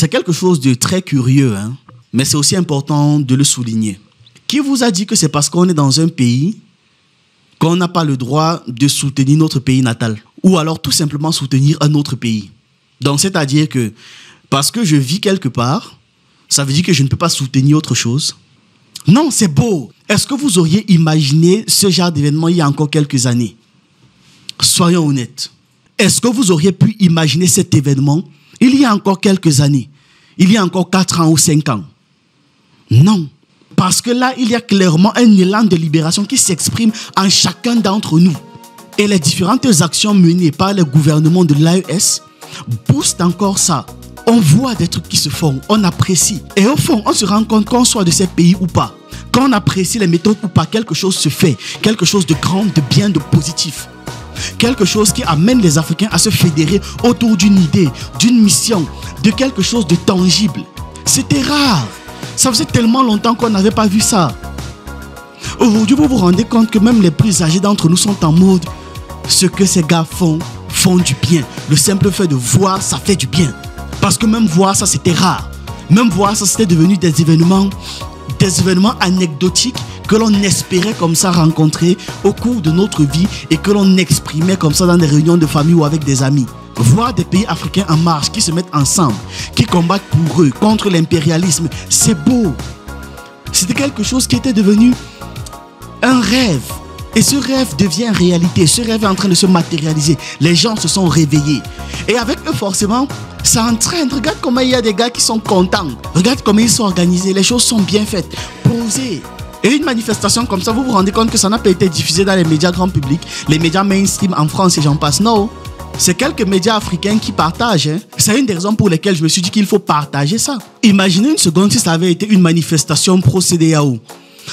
C'est quelque chose de très curieux, hein, mais c'est aussi important de le souligner. Qui vous a dit que c'est parce qu'on est dans un pays qu'on n'a pas le droit de soutenir notre pays natal? Ou alors tout simplement soutenir un autre pays? Donc, c'est-à-dire que parce que je vis quelque part, ça veut dire que je ne peux pas soutenir autre chose? Non, c'est beau. Est-ce que vous auriez imaginé ce genre d'événement il y a encore quelques années? Soyons honnêtes. Est-ce que vous auriez pu imaginer cet événement il y a encore quelques années? Il y a encore 4 ans ou 5 ans? Non. Parce que là, il y a clairement un élan de libération qui s'exprime en chacun d'entre nous. Et les différentes actions menées par le gouvernement de l'AES boostent encore ça. On voit des trucs qui se font, on apprécie. Et au fond, on se rend compte qu'on soit de ces pays ou pas. Quand on apprécie les méthodes ou pas, quelque chose se fait. Quelque chose de grand, de bien, de positif. Quelque chose qui amène les Africains à se fédérer autour d'une idée, d'une mission, de quelque chose de tangible. C'était rare. Ça faisait tellement longtemps qu'on n'avait pas vu ça. Aujourd'hui, vous vous rendez compte que même les plus âgés d'entre nous sont en mode ce que ces gars font du bien. Le simple fait de voir, ça fait du bien. Parce que même voir ça, c'était rare. Même voir ça, c'était devenu des événements anecdotiques que l'on espérait comme ça rencontrer au cours de notre vie et que l'on exprimait comme ça dans des réunions de famille ou avec des amis. Voir des pays africains en marche qui se mettent ensemble, qui combattent pour eux, contre l'impérialisme, c'est beau. C'était quelque chose qui était devenu un rêve. Et ce rêve devient réalité. Ce rêve est en train de se matérialiser. Les gens se sont réveillés. Et avec eux, forcément, ça entraîne. Regarde comment il y a des gars qui sont contents. Regarde comment ils sont organisés. Les choses sont bien faites, posées. Et une manifestation comme ça, vous vous rendez compte que ça n'a pas été diffusé dans les médias grand public, les médias mainstream en France et j'en passe. Non. C'est quelques médias africains qui partagent. Hein. C'est une des raisons pour lesquelles je me suis dit qu'il faut partager ça. Imaginez une seconde si ça avait été une manifestation pro-CEDEAO.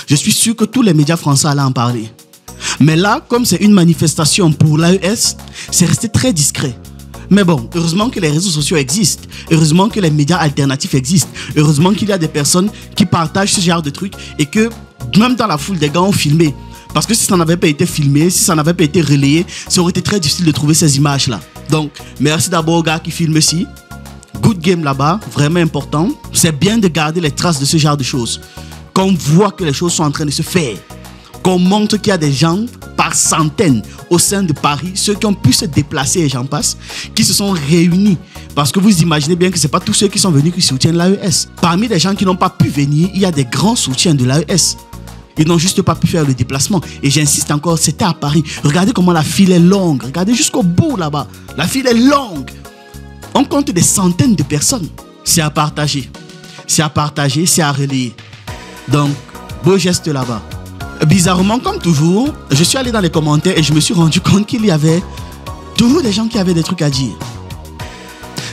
Je suis sûr que tous les médias français allaient en parler. Mais là, comme c'est une manifestation pour l'AES, c'est resté très discret. Mais bon, heureusement que les réseaux sociaux existent. Heureusement que les médias alternatifs existent. Heureusement qu'il y a des personnes qui partagent ce genre de trucs et que même dans la foule, des gars ont filmé. Parce que si ça n'avait pas été filmé, si ça n'avait pas été relayé, ça aurait été très difficile de trouver ces images-là. Donc, merci d'abord aux gars qui filment ici. Good game là-bas, vraiment important. C'est bien de garder les traces de ce genre de choses. Qu'on voit que les choses sont en train de se faire. Qu'on montre qu'il y a des gens par centaines au sein de Paris, ceux qui ont pu se déplacer et j'en passe, qui se sont réunis. Parce que vous imaginez bien que ce n'est pas tous ceux qui sont venus qui soutiennent l'AES. Parmi les gens qui n'ont pas pu venir, il y a des grands soutiens de l'AES. Ils n'ont juste pas pu faire le déplacement. Et j'insiste encore, c'était à Paris. Regardez comment la file est longue. Regardez jusqu'au bout là-bas. La file est longue. On compte des centaines de personnes. C'est à partager. C'est à partager, c'est à relayer. Donc, beau geste là-bas. Bizarrement, comme toujours, je suis allé dans les commentaires et je me suis rendu compte qu'il y avait toujours des gens qui avaient des trucs à dire.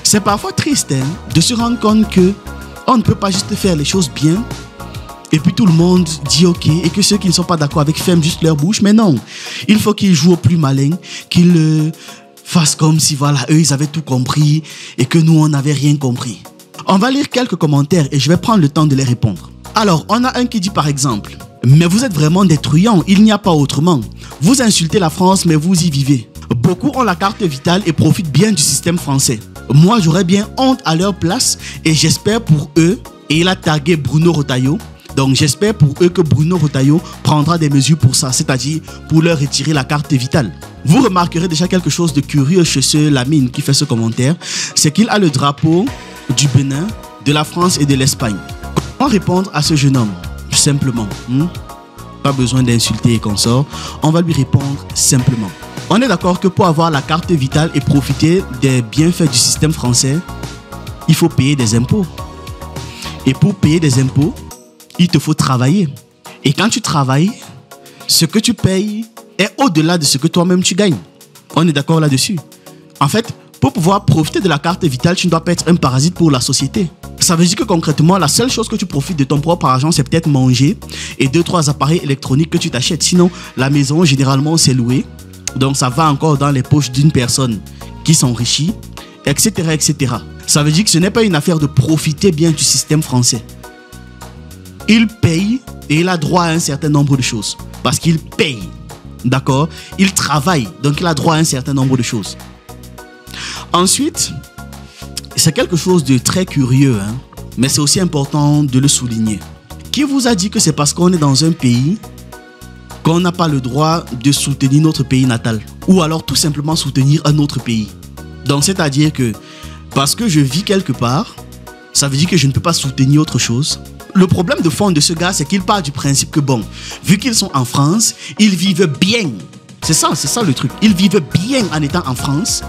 C'est parfois triste hein, de se rendre compte que on ne peut pas juste faire les choses bien et puis tout le monde dit ok et que ceux qui ne sont pas d'accord avec ferment juste leur bouche. Mais non, il faut qu'ils jouent au plus malin, qu'ils fassent comme si voilà, eux ils avaient tout compris et que nous on n'avait rien compris. On va lire quelques commentaires et je vais prendre le temps de les répondre. Alors, on a un qui dit par exemple: mais vous êtes vraiment des truands, il n'y a pas autrement. Vous insultez la France, mais vous y vivez. Beaucoup ont la carte vitale et profitent bien du système français. Moi, j'aurais bien honte à leur place et j'espère pour eux, et il a tagué Bruno Retailleau, donc j'espère pour eux que Bruno Retailleau prendra des mesures pour ça, c'est-à-dire pour leur retirer la carte vitale. Vous remarquerez déjà quelque chose de curieux chez ce Lamine qui fait ce commentaire, c'est qu'il a le drapeau du Bénin, de la France et de l'Espagne. Comment répondre à ce jeune homme? Simplement, pas besoin d'insulter et consorts, on va lui répondre simplement. On est d'accord que pour avoir la carte vitale et profiter des bienfaits du système français, il faut payer des impôts. Et pour payer des impôts, il te faut travailler. Et quand tu travailles, ce que tu payes est au-delà de ce que toi-même tu gagnes. On est d'accord là-dessus. En fait, pour pouvoir profiter de la carte vitale, tu ne dois pas être un parasite pour la société. Ça veut dire que concrètement, la seule chose que tu profites de ton propre argent, c'est peut-être manger et 2-3 appareils électroniques que tu t'achètes. Sinon, la maison, généralement, c'est loué. Donc, ça va encore dans les poches d'une personne qui s'enrichit, etc., etc. Ça veut dire que ce n'est pas une affaire de profiter bien du système français. Il paye et il a droit à un certain nombre de choses. Parce qu'il paye, d'accord? Il travaille, donc il a droit à un certain nombre de choses. Ensuite, C'est quelque chose de très curieux, hein? Mais c'est aussi important de le souligner. Qui vous a dit que c'est parce qu'on est dans un pays qu'on n'a pas le droit de soutenir notre pays natal? Ou alors tout simplement soutenir un autre pays? Donc c'est-à-dire que parce que je vis quelque part, ça veut dire que je ne peux pas soutenir autre chose? Le problème de fond de ce gars, c'est qu'il part du principe que bon, vu qu'ils sont en France, ils vivent bien. C'est ça le truc. Ils vivent bien en étant en France.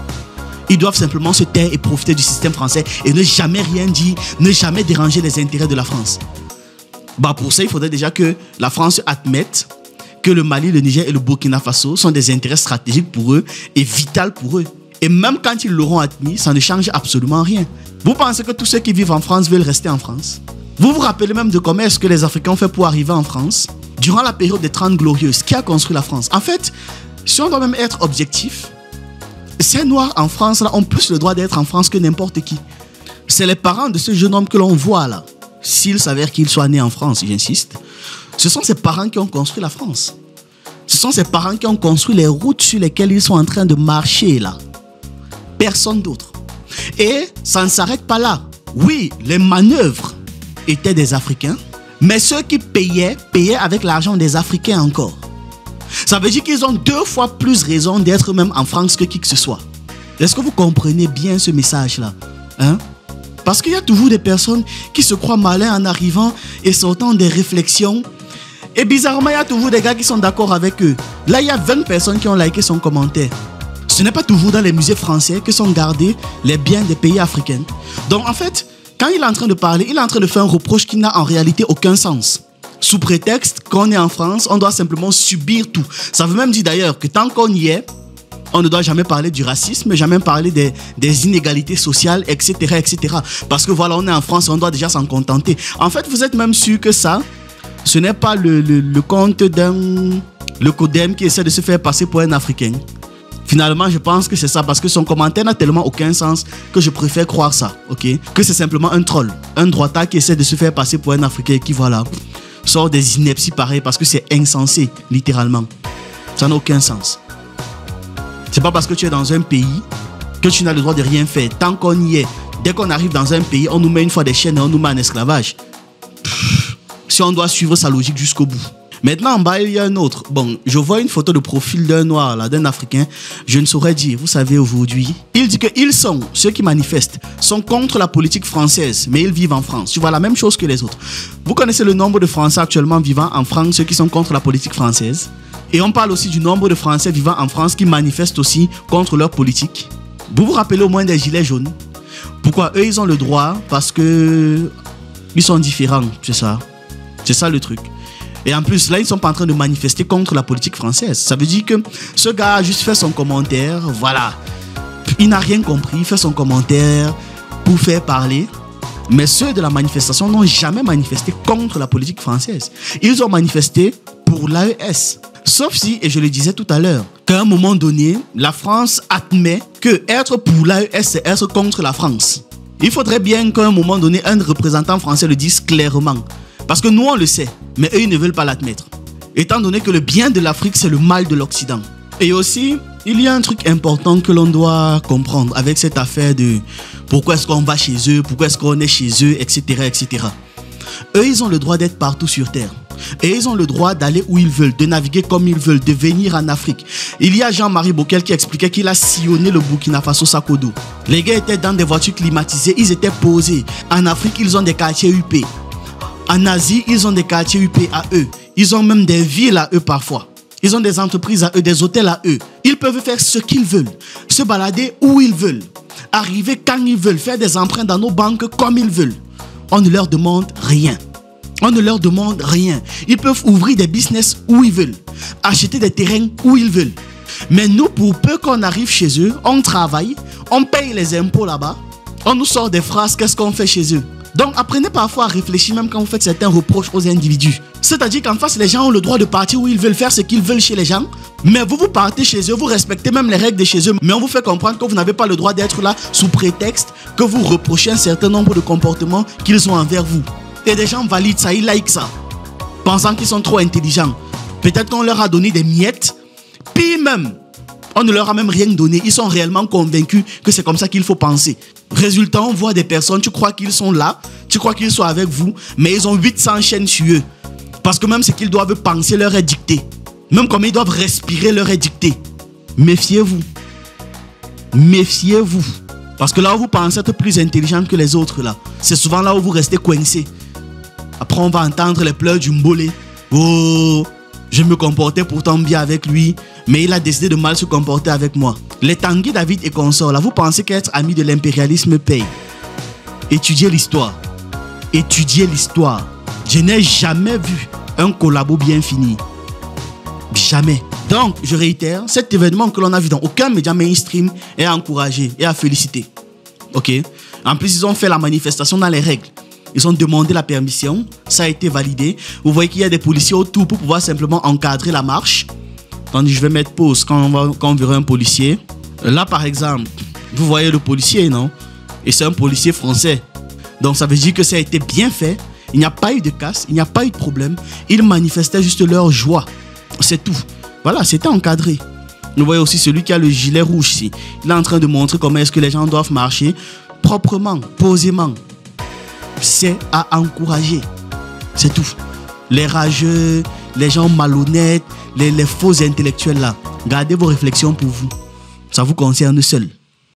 Ils doivent simplement se taire et profiter du système français et ne jamais rien dire, ne jamais déranger les intérêts de la France. Bah pour ça, il faudrait déjà que la France admette que le Mali, le Niger et le Burkina Faso sont des intérêts stratégiques pour eux et vitaux pour eux. Et même quand ils l'auront admis, ça ne change absolument rien. Vous pensez que tous ceux qui vivent en France veulent rester en France? Vous vous rappelez même de comment est-ce que les Africains ont fait pour arriver en France? Durant la période des 30 Glorieuses, qui a construit la France? En fait, si on doit même être objectif, ces Noirs en France là, ont plus le droit d'être en France que n'importe qui. C'est les parents de ce jeune homme que l'on voit là. S'il s'avère qu'il soit né en France, j'insiste, ce sont ses parents qui ont construit la France. Ce sont ses parents qui ont construit les routes sur lesquelles ils sont en train de marcher là. Personne d'autre. Et ça ne s'arrête pas là. Oui, les manœuvres étaient des Africains, mais ceux qui payaient avec l'argent des Africains encore. Ça veut dire qu'ils ont 2 fois plus raison d'être même en France que qui que ce soit. Est-ce que vous comprenez bien ce message-là? Hein? Parce qu'il y a toujours des personnes qui se croient malins en arrivant et sortant des réflexions. Et bizarrement, il y a toujours des gars qui sont d'accord avec eux. Là, il y a 20 personnes qui ont liké son commentaire. Ce n'est pas toujours dans les musées français que sont gardés les biens des pays africains. Donc en fait, quand il est en train de parler, il est en train de faire un reproche qui n'a en réalité aucun sens. Sous prétexte qu'on est en France, on doit simplement subir tout. Ça veut même dire d'ailleurs que tant qu'on y est, on ne doit jamais parler du racisme, jamais parler des inégalités sociales, etc., etc. Parce que voilà, on est en France, on doit déjà s'en contenter. En fait, vous êtes même sûr que ça, ce n'est pas le compte le Codem qui essaie de se faire passer pour un Africain. Finalement, je pense que c'est ça, parce que son commentaire n'a tellement aucun sens que je préfère croire ça, ok? Que c'est simplement un troll, un droitard qui essaie de se faire passer pour un Africain qui, voilà, sort des inepties pareilles parce que c'est insensé, littéralement. Ça n'a aucun sens. C'est pas parce que tu es dans un pays que tu n'as le droit de rien faire. Tant qu'on y est, dès qu'on arrive dans un pays, on nous met une fois des chaînes et on nous met en esclavage. Si on doit suivre sa logique jusqu'au bout. Maintenant, en bas, il y a un autre. Bon, je vois une photo de profil d'un noir, là, d'un Africain. Je ne saurais dire, vous savez, aujourd'hui. Il dit qu'ils sont, ceux qui manifestent, sont contre la politique française, mais ils vivent en France. Tu vois, la même chose que les autres. Vous connaissez le nombre de Français actuellement vivant en France, ceux qui sont contre la politique française? Et on parle aussi du nombre de Français vivant en France qui manifestent aussi contre leur politique. Vous vous rappelez au moins des gilets jaunes? Pourquoi eux, ils ont le droit? Parce que ils sont différents, c'est ça. C'est ça le truc. Et en plus, là, ils ne sont pas en train de manifester contre la politique française. Ça veut dire que ce gars a juste fait son commentaire, voilà. Il n'a rien compris, il fait son commentaire pour faire parler. Mais ceux de la manifestation n'ont jamais manifesté contre la politique française. Ils ont manifesté pour l'AES. Sauf si, et je le disais tout à l'heure, qu'à un moment donné, la France admet que être pour l'AES, c'est être contre la France. Il faudrait bien qu'à un moment donné, un représentant français le dise clairement. Parce que nous, on le sait, mais eux, ils ne veulent pas l'admettre. Étant donné que le bien de l'Afrique, c'est le mal de l'Occident. Et aussi, il y a un truc important que l'on doit comprendre avec cette affaire de pourquoi est-ce qu'on va chez eux, pourquoi est-ce qu'on est chez eux, etc., etc. Eux, ils ont le droit d'être partout sur Terre. Et ils ont le droit d'aller où ils veulent, de naviguer comme ils veulent, de venir en Afrique. Il y a Jean-Marie Bockel qui expliquait qu'il a sillonné le Burkina Faso sac au dos. Les gars étaient dans des voitures climatisées, ils étaient posés. En Afrique, ils ont des quartiers UP. En Asie, ils ont des quartiers UP à eux. Ils ont même des villes à eux parfois. Ils ont des entreprises à eux, des hôtels à eux. Ils peuvent faire ce qu'ils veulent, se balader où ils veulent, arriver quand ils veulent, faire des emprunts dans nos banques comme ils veulent. On ne leur demande rien. On ne leur demande rien. Ils peuvent ouvrir des business où ils veulent, acheter des terrains où ils veulent. Mais nous, pour peu qu'on arrive chez eux, on travaille, on paye les impôts là-bas, on nous sort des phrases, qu'est-ce qu'on fait chez eux? Donc apprenez parfois à réfléchir même quand vous faites certains reproches aux individus. C'est-à-dire qu'en face, les gens ont le droit de partir où ils veulent, faire ce qu'ils veulent chez les gens. Mais vous partez chez eux, vous respectez même les règles de chez eux. Mais on vous fait comprendre que vous n'avez pas le droit d'être là sous prétexte que vous reprochez un certain nombre de comportements qu'ils ont envers vous. Et des gens valident ça, ils like ça, pensant qu'ils sont trop intelligents. Peut-être qu'on leur a donné des miettes, puis même, On ne leur a même rien donné. Ils sont réellement convaincus que c'est comme ça qu'il faut penser. Résultat, on voit des personnes, tu crois qu'ils sont là, tu crois qu'ils sont avec vous, mais ils ont 800 chaînes sur eux. Parce que même ce qu'ils doivent penser leur est dicté. Même comme ils doivent respirer leur est dicté. Méfiez-vous. Méfiez-vous. Parce que là où vous pensez être plus intelligent que les autres, là, c'est souvent là où vous restez coincé. Après, on va entendre les pleurs du mbolé. Oh, je me comportais pourtant bien avec lui, mais il a décidé de mal se comporter avec moi. Les Tanguy, David et consorts, là, vous pensez qu'être ami de l'impérialisme paye? Étudiez l'histoire. Étudiez l'histoire. Je n'ai jamais vu un collabo bien fini. Jamais. Donc, je réitère, cet événement que l'on a vu dans aucun média mainstream est à encourager et à féliciter. Ok? En plus, ils ont fait la manifestation dans les règles. Ils ont demandé la permission, ça a été validé. Vous voyez qu'il y a des policiers autour pour pouvoir simplement encadrer la marche. Attendez, je vais mettre pause quand on verra un policier. Là, par exemple, vous voyez le policier, non? Et c'est un policier français. Donc, ça veut dire que ça a été bien fait. Il n'y a pas eu de casse, il n'y a pas eu de problème. Ils manifestaient juste leur joie. C'est tout. Voilà, c'était encadré. Vous voyez aussi celui qui a le gilet rouge ici. Il est en train de montrer comment est-ce que les gens doivent marcher proprement, posément. C'est à encourager. C'est tout. Les rageux, les gens malhonnêtes, les faux intellectuels là. Gardez vos réflexions pour vous. Ça vous concerne seul.